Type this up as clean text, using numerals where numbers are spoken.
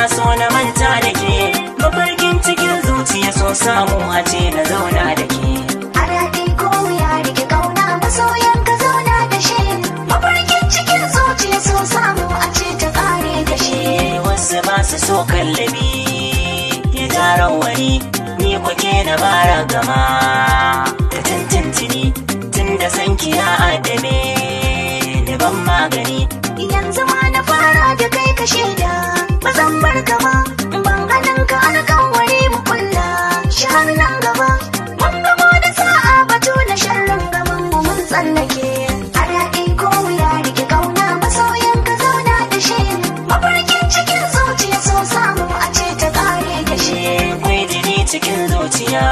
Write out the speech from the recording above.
so na manta da ke, mafarkin cikin zuciya so samu a ce na zauna da ke. A daɗi ko wuya rike ƙauna masoyan ka zauna da shi, mafarkin cikin zuciya so samu a ce ta ƙare da shi. Wasu ba su so kallabi ya tara wani, ni kwake na bara gama da tintintini, tun da san kiya adame da ban magani. Yanzu ma na fara da kai ka shaida, ba zan bar ka ba, ban ganin ka alƙawari mu kulla shi har nan gaba. Mun gamo da sa'a batu na sharrin gaban mu mun tsallake. A daɗi ko wuya rike ƙauna masoyan ka zauna da shi, mafarkin cikin zuciya so samu a ce ta ƙare da shi. Kwai jini cikin zuciya